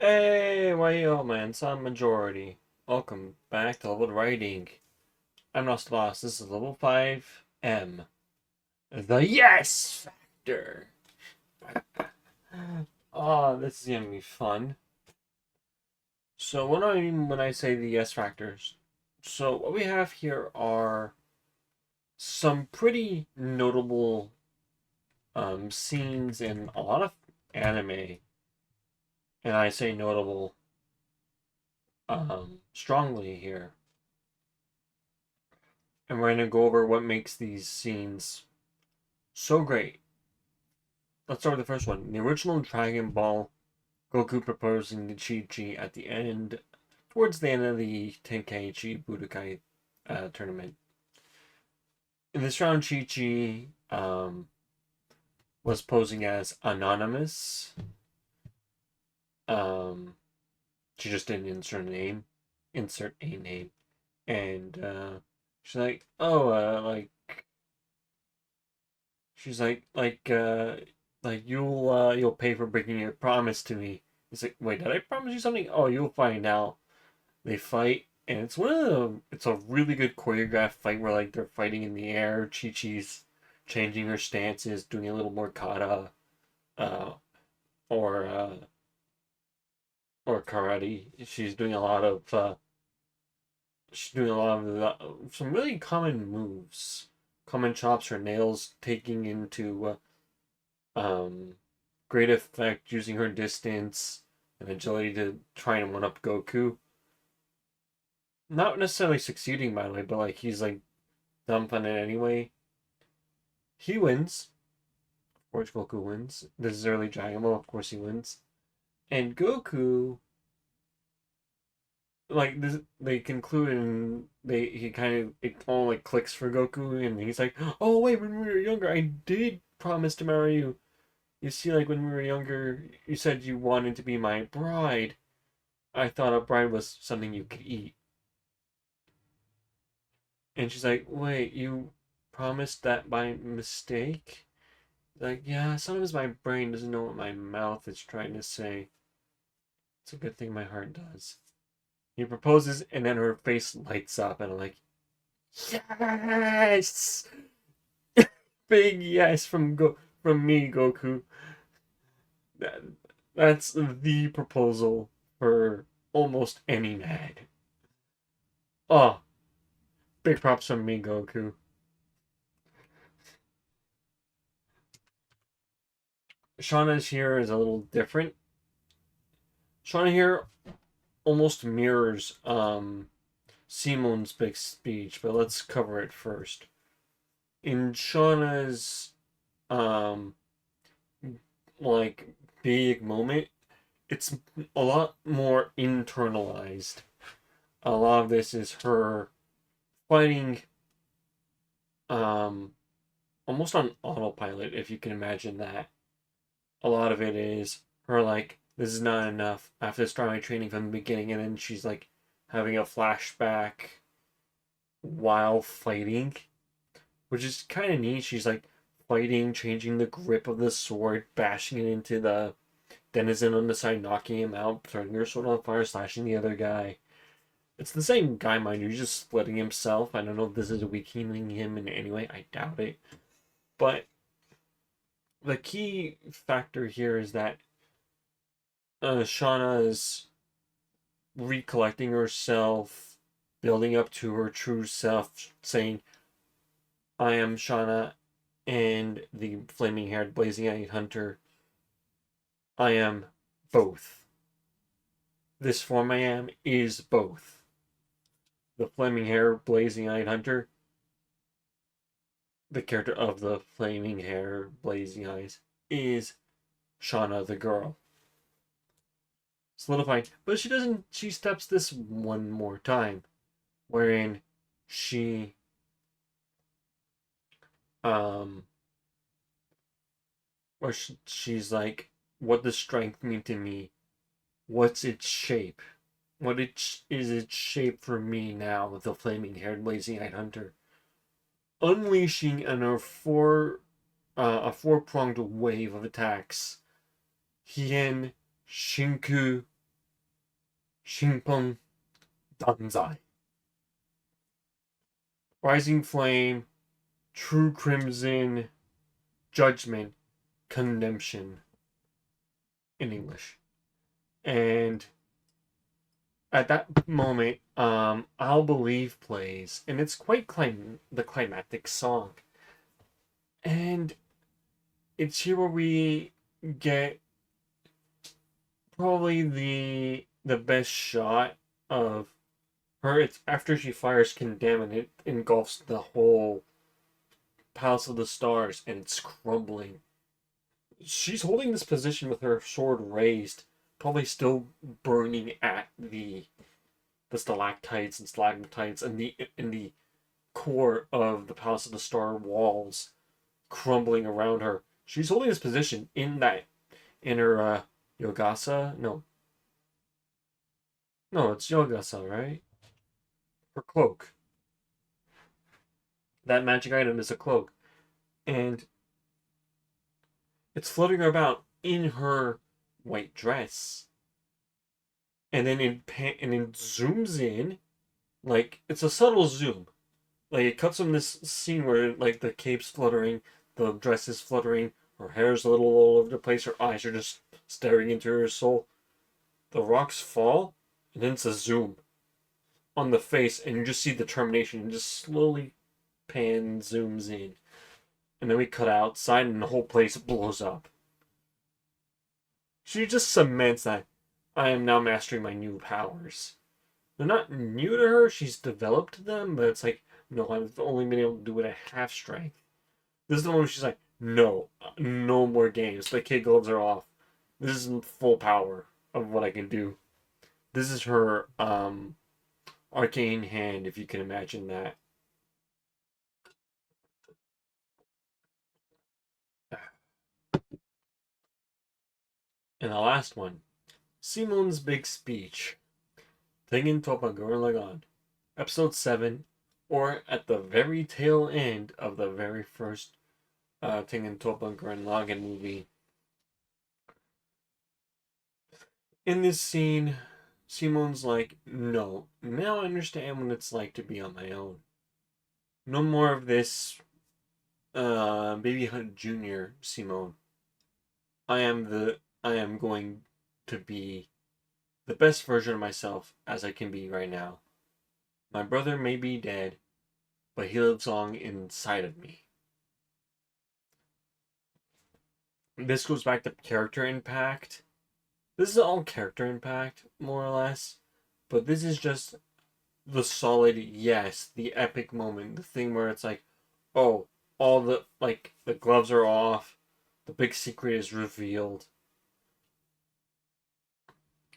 Hey, why yo man, Sound Majority. Welcome back to Leveled Writing. I'm Nostalus. This is level 5M. The Yes Factor. Oh, this is gonna be fun. So what do I mean when I say the Yes Factors? So what we have here are some pretty notable scenes in a lot of anime. And I say notable strongly here. And we're going to go over what makes these scenes so great. Let's start with the first one. The original Dragon Ball, Goku proposing to Chi-Chi at the end, towards the end of the Tenkaichi Budokai tournament. In this round, Chi-Chi was posing as anonymous. Um, she just didn't insert a name, and she's like, oh, she's like you'll pay for breaking your promise to me. He's like, wait, did I promise you something? Oh, you'll find out. They fight, and it's a really good choreographed fight where like they're fighting in the air. Chi Chi's changing her stances, doing a little more kata, uh, or uh, or karate. She's doing a lot of some really common moves, common chops. Her nails taking into um, great effect using her distance and agility to try and one up Goku. Not necessarily succeeding, by the way, but like he's like dumbfounded anyway. He wins. Of course, Goku wins. This is early Dragon Ball. Of course, he wins. And Goku, like this, they conclude and he kind of it all like clicks for Goku, and he's like, "Oh wait, when we were younger, I did promise to marry you. You see, like when we were younger, you said you wanted to be my bride. I thought a bride was something you could eat." And she's like, wait, you promised that by mistake? Like, yeah, sometimes my brain doesn't know what my mouth is trying to say. It's a good thing my heart does. He proposes, and then her face lights up, and I'm like, yes! Big yes from me, Goku. That, that's the proposal for almost any man. Oh, big props from me, Goku. Shauna's here is a little different. Shauna here almost mirrors Simon's big speech, but let's cover it first. In Shauna's um like big moment, it's a lot more internalized. A lot of this is her fighting um almost on autopilot, if you can imagine that. A lot of it is her like, this is not enough after starting my training from the beginning, and then she's like having a flashback while fighting, which is kind of neat. She's like fighting, changing the grip of the sword, bashing it into the denizen on the side, knocking him out, throwing her sword on fire, slashing the other guy. It's the same guy, mind you, he's just splitting himself. I don't know if this is weakening him in any way. I doubt it. But the key factor here is that Shauna is recollecting herself, building up to her true self, saying, I am Shauna and the flaming haired blazing eyed hunter. I am both. This form I am is both. The flaming hair blazing eyed hunter, the character of the flaming hair blazing eyes, is Shauna the girl. Solidified. But she steps this one more time, wherein she um where she's like, what does strength mean to me? What's its shape? Is its shape for me now with the flaming haired blazing eyed hunter? Unleashing a four pronged wave of attacks. Hien, Shinku, Shinpon Danzai. Rising Flame, True Crimson, Judgment, Condemnation in English. And at that moment, I'll Believe plays, and it's quite the climactic song. And it's here where we get probably the best shot of her. It's after she fires Condemn, and it engulfs the whole Palace of the Stars, and it's crumbling. She's holding this position with her sword raised, probably still burning at the stalactites and stalagmites and the core of the Palace of the Star walls crumbling around her. She's holding this position in her Yogasa. No, it's Yogasa, right? Her cloak. That magic item is a cloak, and it's floating about in her white dress. And then it zooms in, like it's a subtle zoom. Like it cuts from this scene where like the cape's fluttering, the dress is fluttering, her hair's a little all over the place, her eyes are just staring into her soul. The rocks fall, and then it's a zoom on the face, and you just see determination, and just slowly zooms in. And then we cut outside, and the whole place blows up. She just cements that I am now mastering my new powers. They're not new to her, she's developed them, but it's like, no, I've only been able to do it at half strength. This is the one where she's like, no, no more games. The kid gloves are off. This is full power of what I can do. This is her arcane hand, if you can imagine that. And the last one, Simone's big speech. Tengen Toppa Gurren Lagann. Episode 7, or at the very tail end of the very first Tengen Toppa Gurren Lagann movie. In this scene, Simone's like, no, now I understand what it's like to be on my own. No more of this Baby Hunt Jr. Simone. I am going to be the best version of myself as I can be right now. My brother may be dead, but he lives on inside of me. This goes back to character impact. This is all character impact, more or less. But this is just the solid yes, the epic moment, the thing where it's like, oh, all the gloves are off, the big secret is revealed.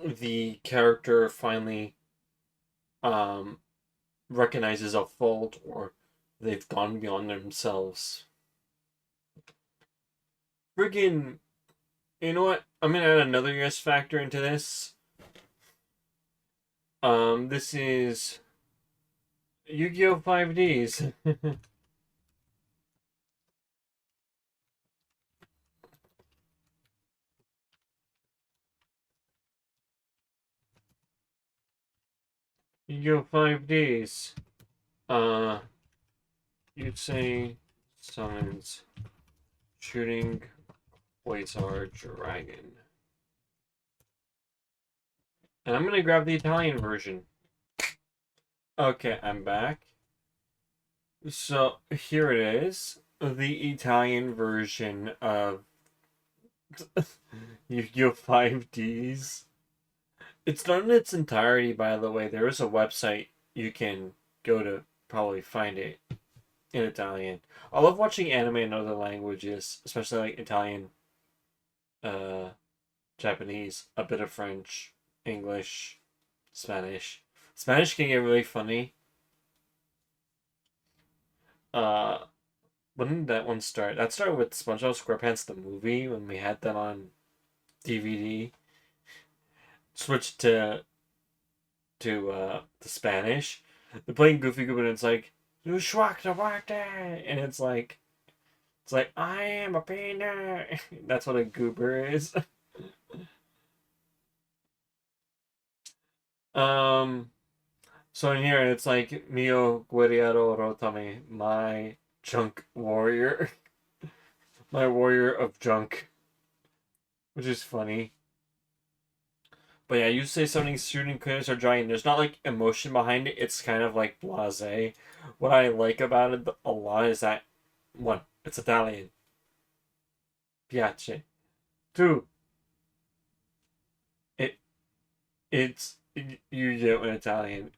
The character finally recognizes a fault, or they've gone beyond themselves. Friggin', you know what? I'm gonna add another yes factor into this. This is Yu-Gi-Oh! 5Ds. Yu-Gi-Oh! 5Ds. You'd say summons shooting Quasar Dragon. And I'm gonna grab the Italian version. Okay, I'm back. So here it is. The Italian version of Yu-Gi-Oh! 5Ds. It's not in its entirety, by the way. There is a website you can go to probably find it in Italian. I love watching anime in other languages, especially like Italian, uh, Japanese, a bit of French, English, Spanish. Spanish can get really funny. Uh, when did that one start? That started with SpongeBob SquarePants the movie when we had that on DVD. Switched to Spanish. They're playing Goofy Goober, and it's like and it's like I am a peanut. That's what a goober is. Um, so in here it's like Mio Guerriero Rotami, my junk warrior, my warrior of junk, which is funny. But yeah, you say something shooting clears are dry, and there's not like emotion behind it. It's kind of like blasé. What I like about it a lot is that one, it's Italian. Piace. Two, it you get in Italian.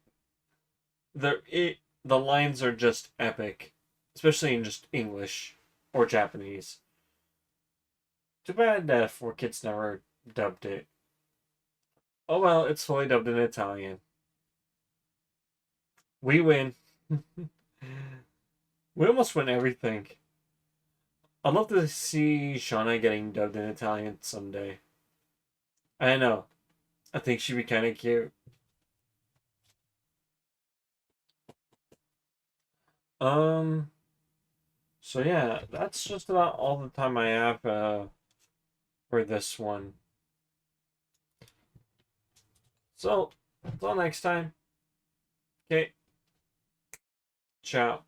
The lines are just epic, especially in just English or Japanese. Too bad that 4Kids never dubbed it. Oh well, it's fully dubbed in Italian. We win. We almost win everything. I'd love to see Shauna getting dubbed in Italian someday. I know. I think she'd be kind of cute. Um. So yeah, that's just about all the time I have for this one. So until next time. Okay. Ciao.